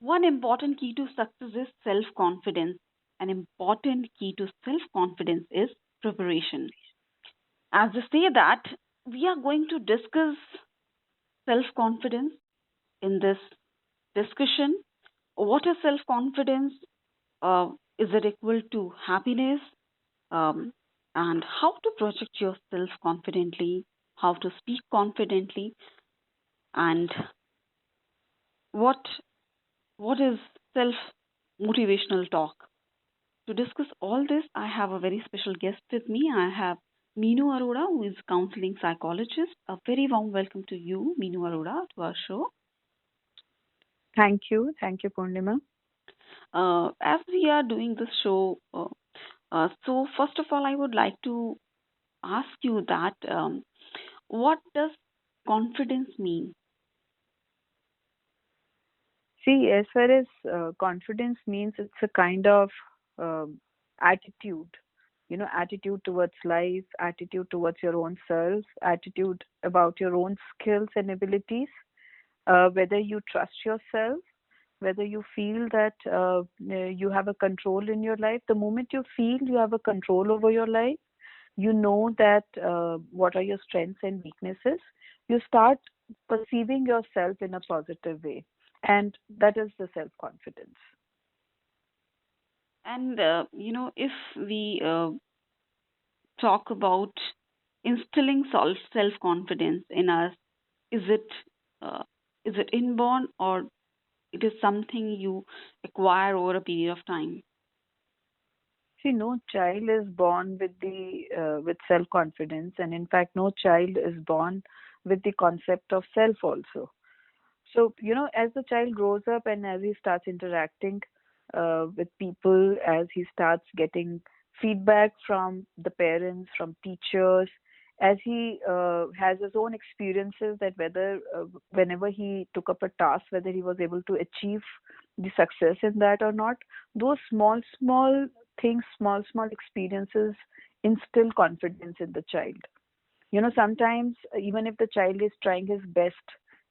One important key to success is self confidence. An important key to self confidence is preparation. As they say that, we are going to discuss self confidence in this discussion. What is self confidence? Is it equal to happiness? Um, and how to project yourself confidently, how to speak confidently, and what what is self motivational talk. To discuss all this, I have a very special guest with me. I have Meenu Arora, who is a counseling psychologist. A very warm welcome to you, Meenu Arora, to our show. Thank you. Thank you, Purnima. As we are doing this show, so first of all, I would like to ask you that what does confidence mean? See, as far as confidence means, it's a kind of um, attitude, attitude towards life, attitude towards your own self, attitude about your own skills and abilities, whether you trust yourself, whether you feel that you have a control in your life. The moment you feel you have a control over your life, you know that what are your strengths and weaknesses, you start perceiving yourself in a positive way, and that is the self confidence. And if we talk about instilling self confidence in us, is it uh, is it inborn or it is something you acquire over a period of time? See, no child is born with the with self confidence, and in fact no child is born with the concept of self also. So, as the child grows up and as he starts interacting with people, as he starts getting feedback from the parents, from teachers, as he has his own experiences, that whether whenever he took up a task, whether he was able to achieve the success in that or not, those small, small things, small, small experiences instill confidence in the child. Sometimes even if the child is trying his best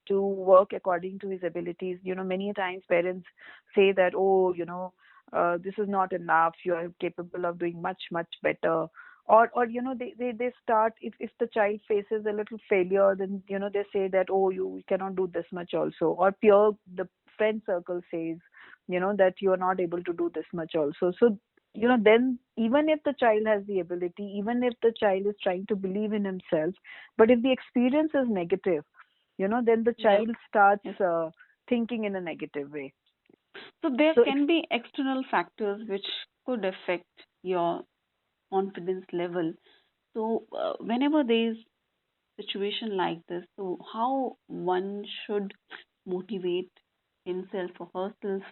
to work according to his abilities, many times parents say that, oh, this is not enough, you are capable of doing much, much better. Or they start, if the child faces a little failure, then they say that, oh, you cannot do this much also. Or the friend circle says, that you are not able to do this much also. So then even if the child has the ability, even if the child is trying to believe in himself, but if the experience is negative, then the Yes, child starts yes. thinking in a negative way. So there So can be external factors which could affect your confidence level. So whenever there is situation like this, so how one should motivate himself or herself,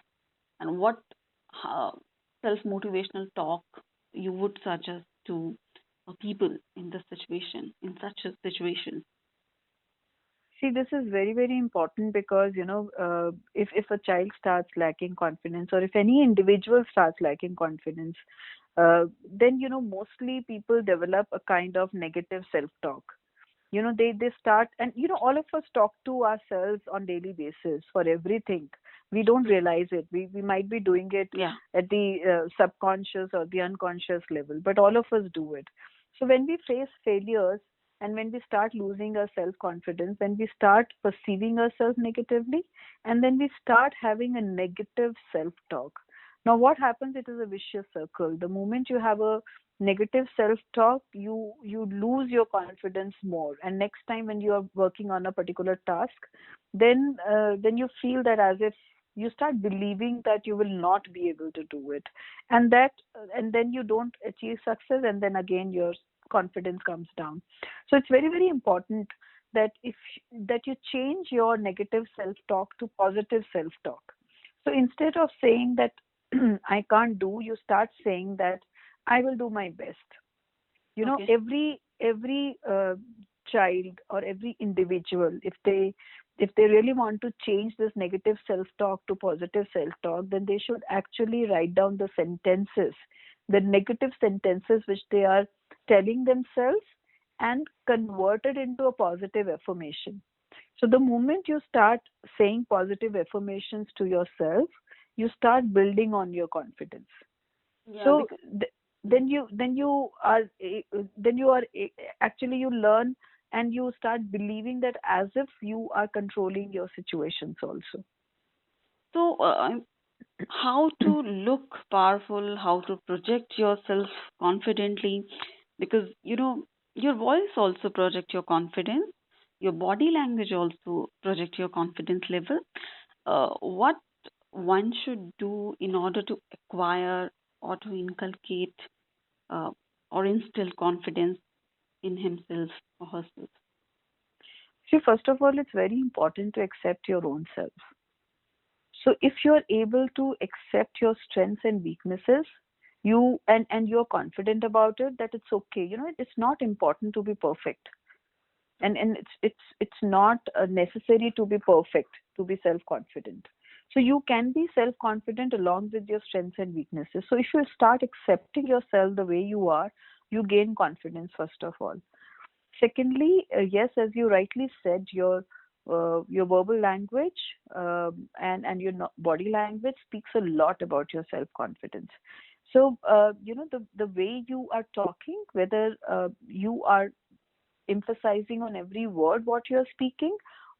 and what self motivational talk you would suggest to people in this situation, in such a situation? see, this is very, very important because, if a child starts lacking confidence, or if any individual starts lacking confidence, then, mostly people develop a kind of negative self-talk. They start, and all of us talk to ourselves on daily basis for everything. We don't realize it. We might be doing it Yeah. at the subconscious or the unconscious level, but all of us do it. So when we face failures, and when we start losing our self confidence, when we start perceiving ourselves negatively, and then we start having a negative self talk, now what happens, it is a vicious circle. The moment you have a negative self talk, you lose your confidence more, and next time when you are working on a particular task, then you feel that as if you start believing that you will not be able to do it, and then you don't achieve success, and then again your confidence comes down. So it's very, very important that if that you change your negative self talk to positive self talk. So instead of saying that I can't do, you start saying that I will do my best. Okay. Every child or every individual, if they really want to change this negative self talk to positive self talk, then they should actually write down the sentences, the negative sentences which they are telling themselves, and convert it into a positive affirmation. So the moment you start saying positive affirmations to yourself, you start building on your confidence. Yeah, So because then you are actually you learn and you start believing that as if you are controlling your situations also. so how to look powerful, how to project yourself confidently, because your voice also project your confidence, your body language also project your confidence level. What one should do in order to acquire or to inculcate uh, or instill confidence in himself or herself. See, first of all, it's very important to accept your own self. So if you're able to accept your strengths and weaknesses, you and you're confident about it, that it's okay. It's not important to be perfect, and it's not necessary to be perfect to be self confident. So you can be self confident along with your strengths and weaknesses. So if you start accepting yourself the way you are, you gain confidence first of all. Secondly, yes, as you rightly said, your verbal language and your body language speaks a lot about your self confidence. So the way you are talking, whether you are emphasizing on every word what you're speaking,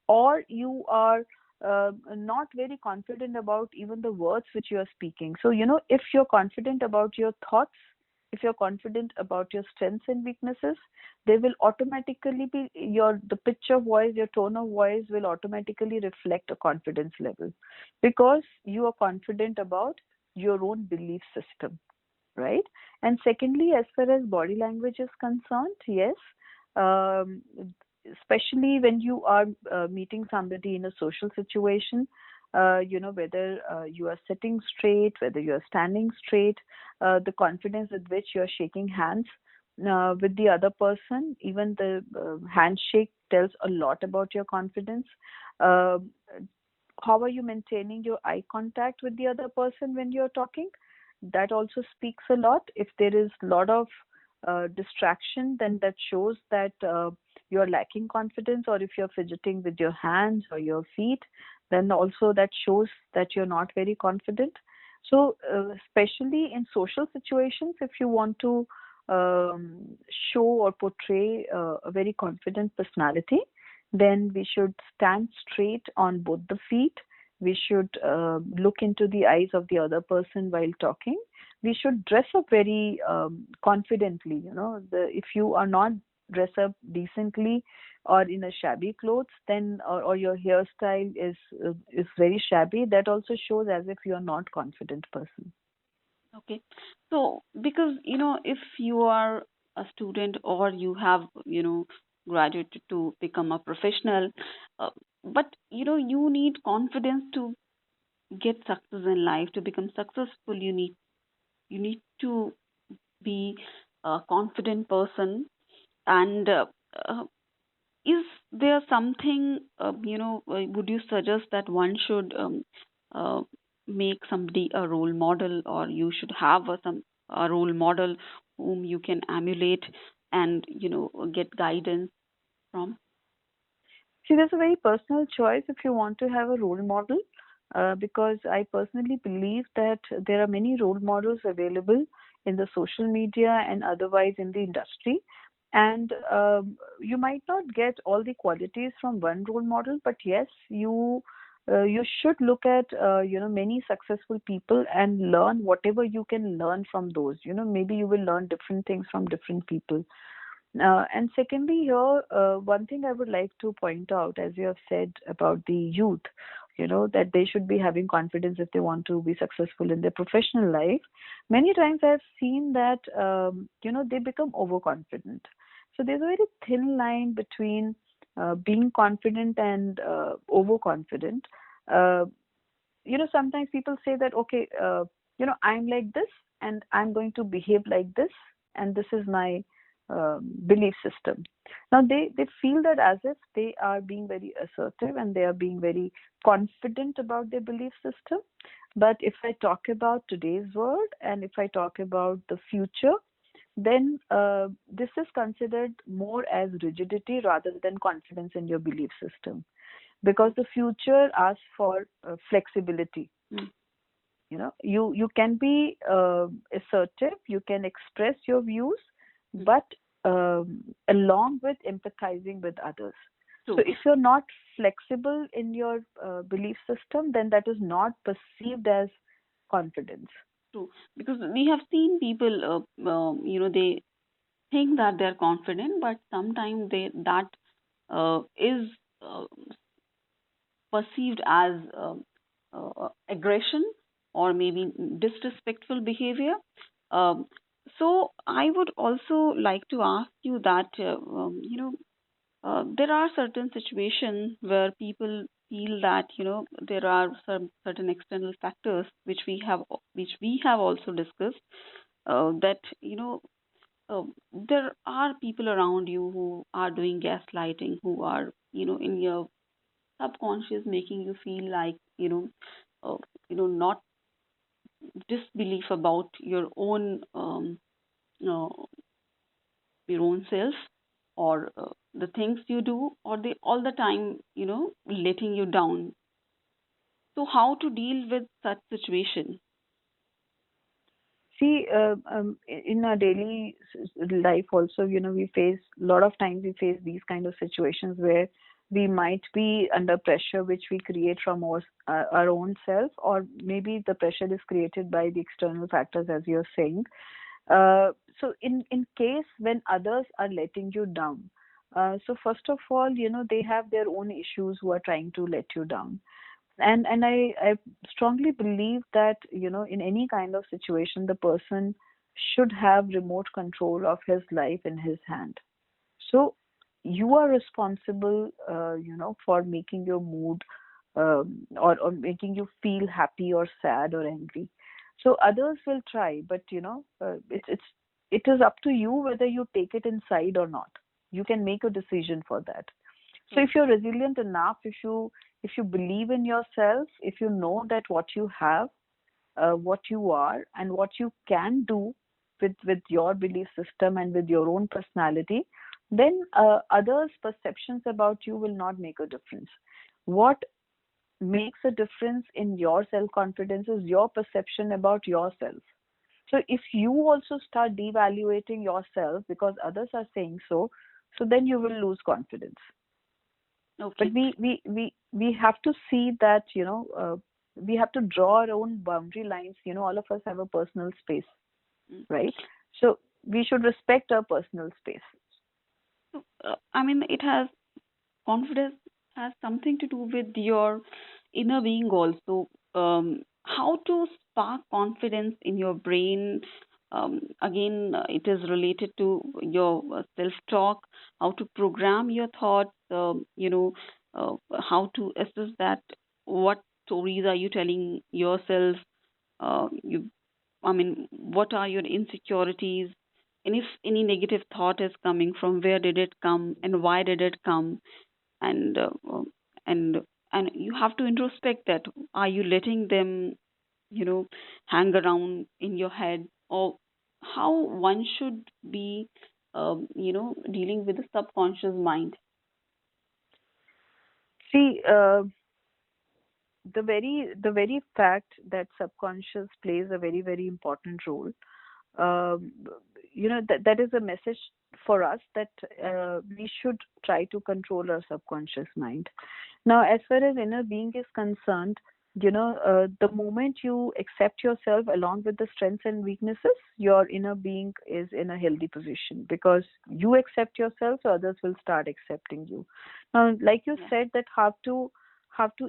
or you are not very confident about even the words which you are speaking. So, if you're confident about your thoughts, if you're confident about your strengths and weaknesses, they will automatically be the pitch of voice, your tone of voice will automatically reflect a confidence level, because you are confident about your own belief system, right? And secondly, as far as body language is concerned, yes, um, especially when you are meeting somebody in a social situation, whether you are sitting straight, whether you are standing straight, the confidence with which you are shaking hands with the other person, even the handshake tells a lot about your confidence. Um how are you maintaining your eye contact with the other person when you're talking? That also speaks a lot. If there is a lot of distraction, then that shows that you're lacking confidence, or if you're fidgeting with your hands or your feet, then also that shows that you're not very confident. So, especially in social situations, if you want to show or portray a very confident personality, then we should stand straight on both the feet. We should look into the eyes of the other person while talking. We should dress up very confidently. If you are not dress up decently or in a shabby clothes, then or your hairstyle is very shabby, that also shows as if you are not confident person. Okay. So, because, if you are a student or you have, graduated to become a professional, uh, but, you need confidence to get success in life, to become successful, you need to be a confident person. And uh, is there something, would you suggest that one should uh, make somebody a role model, or you should have a role model whom you can emulate and, get guidance from? See, there's a very personal choice if you want to have a role model, because I personally believe that there are many role models available in the social media and otherwise in the industry. And you might not get all the qualities from one role model, but yes, you should look at many successful people and learn whatever you can learn from those. Maybe you will learn different things from different people. And secondly, here, one thing I would like to point out, as you have said about the youth, that they should be having confidence if they want to be successful in their professional life. Many times I've seen that, they become overconfident. So there's a very thin line between being confident and overconfident. Uh, Sometimes people say that, okay, I'm like this and I'm going to behave like this, and this is my belief system. Now they feel that as if they are being very assertive and they are being very confident about their belief system. But if I talk about today's world and if I talk about the future, then this is considered more as rigidity rather than confidence in your belief system, because the future asks for flexibility. Mm. You can be assertive, you can express your views, Mm. but along with empathizing with others. So True, if you're not flexible in your belief system, then that is not perceived as confidence. true. Because we have seen people, they think that they're confident, but sometimes that is uh, perceived as aggression or maybe disrespectful behavior. Um, so I would also like to ask you that there are certain situations where people feel that there are some certain external factors which we have also discussed, that there are people around you who are doing gaslighting, who are in your subconscious making you feel like not disbelief about uh, your own self, or the things you do, or they all the time letting you down. So how to deal with such situation? See, in our daily life also, we face a lot of times we face these kind of situations where we might be under pressure which we create from our own self, or maybe the pressure is created by the external factors, as you're saying. So in case when others are letting you down, so first of all, they have their own issues who are trying to let you down. And I strongly believe that in any kind of situation the person should have remote control of his life in his hand. So you are responsible for making your mood, or making you feel happy or sad or angry. So others will try, but it is up to you whether you take it inside or not. You can make a decision for that. So True. if you're resilient enough, if you believe in yourself, if you know that what you have, what you are, and what you can do with your belief system and with your own personality, then others' perceptions about you will not make a difference. What makes a difference in your self confidence is your perception about yourself. So if you also start devaluating yourself because others are saying so, so then you will lose confidence. But Okay. we have to see that we have to draw our own boundary lines. All of us have a personal space, Mm. right? So we should respect our personal space. So, I mean, it has confidence has something to do with your inner being also. How to spark confidence in your brain? Again, it is related to your self-talk. How to program your thoughts? How to assess that? What stories are you telling yourself? You, I mean, what are your insecurities? And if any negative thought is coming, from where did it come, and why did it come? And and and you have to introspect that. Are you letting them you know hang around in your head, or how one should be dealing with the subconscious mind? See, the very fact that subconscious plays a very very important role, um, that is a message for us that we should try to control our subconscious mind. Now, as far as inner being is concerned, the moment you accept yourself along with the strengths and weaknesses, your inner being is in a healthy position, because you accept yourself, so others will start accepting you. Now, like you Yeah. said, that have to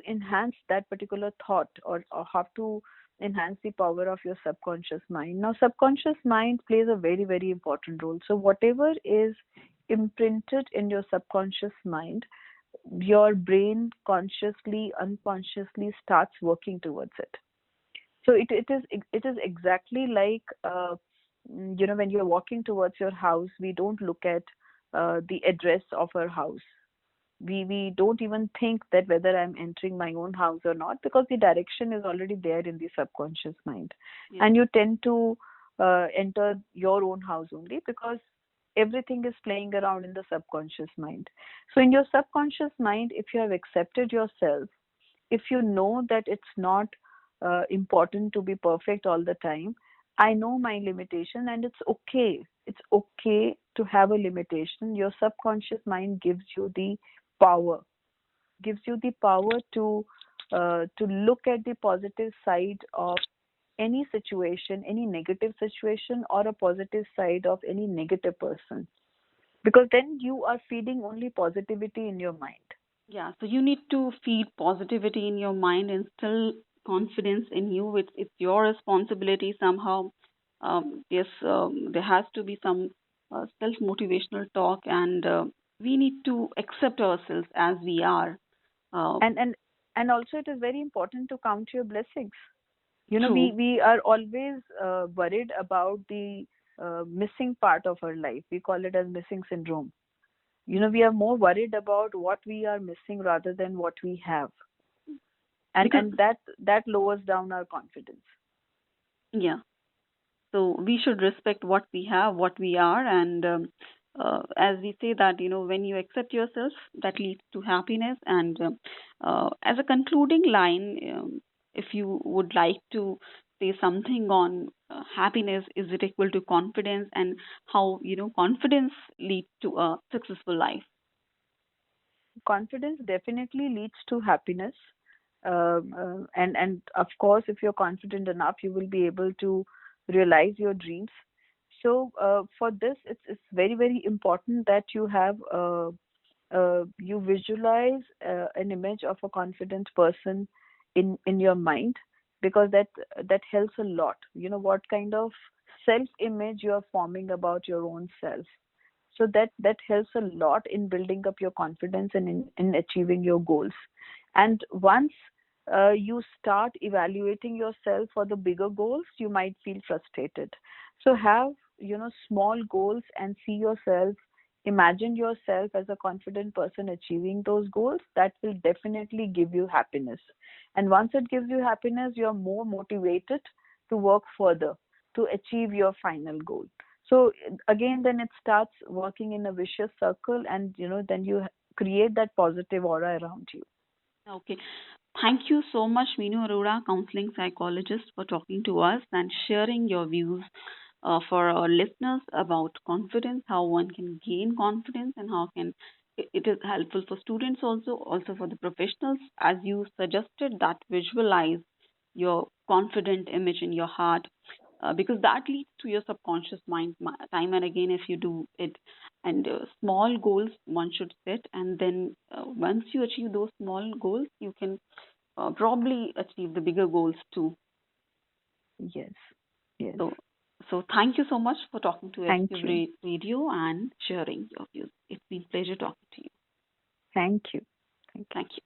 enhance that particular thought, or have to enhance the power of your subconscious mind. Now, subconscious mind plays a very, very important role. So whatever is imprinted in your subconscious mind, your brain consciously, unconsciously starts working towards it. So it is exactly like when you're walking towards your house, we don't look at the address of our house. We don't even think that whether I'm entering my own house or not, because the direction is already there in the subconscious mind. Yeah. And you tend to enter your own house only, because everything is playing around in the subconscious mind. So in your subconscious mind, if you have accepted yourself, if you know that it's not important to be perfect all the time, I know my limitation and it's okay. It's okay to have a limitation. Your subconscious mind power, gives you the power to look at the positive side of any situation, any negative situation, or a positive side of any negative person. Because then you are feeding only positivity in your mind. Yeah, so you need to feed positivity in your mind, instill confidence in you. It's your responsibility somehow. Yes, there has to be some self motivational talk, and we need to accept ourselves as we are. Uh, And also it is very important to count your blessings. You know, True. we are always worried about the missing part of our life. We call it as missing syndrome. You know, we are more worried about what we are missing rather than what we have, Because and that lowers down our confidence. yeah, so we should respect what we have, what we are, and as we say that, when you accept yourself, that leads to happiness. And as a concluding line, if you would like to say something on happiness, is it equal to confidence, and how confidence leads to a successful life? Confidence definitely leads to happiness. And of course, if you're confident enough, you will be able to realize your dreams. So for this, it's very very important that you visualize an image of a confident person in your mind, because that helps a lot. You know what kind of self image you are forming about your own self. So that helps a lot in building up your confidence and in achieving your goals. And once you start evaluating yourself for the bigger goals, you might feel frustrated. So have, small goals and see yourself, imagine yourself as a confident person achieving those goals. That will definitely give you happiness. And once it gives you happiness, you're more motivated to work further to achieve your final goal. So again, then it starts working in a vicious circle, and then you create that positive aura around you. Okay. Thank you so much, Meenu Arora, counseling psychologist, for talking to us and sharing your views for our listeners about confidence, how one can gain confidence, and how can it is helpful for students also for the professionals, as you suggested that visualize your confident image in your heart, because that leads to your subconscious mind time and again if you do it. And small goals one should set, and then once you achieve those small goals, you can probably achieve the bigger goals too. Yes, yes. So, so thank you so much for talking to Thank SQ you. Radio and sharing your views. It's been a pleasure talking to you. Thank you. Thank you. Thank you.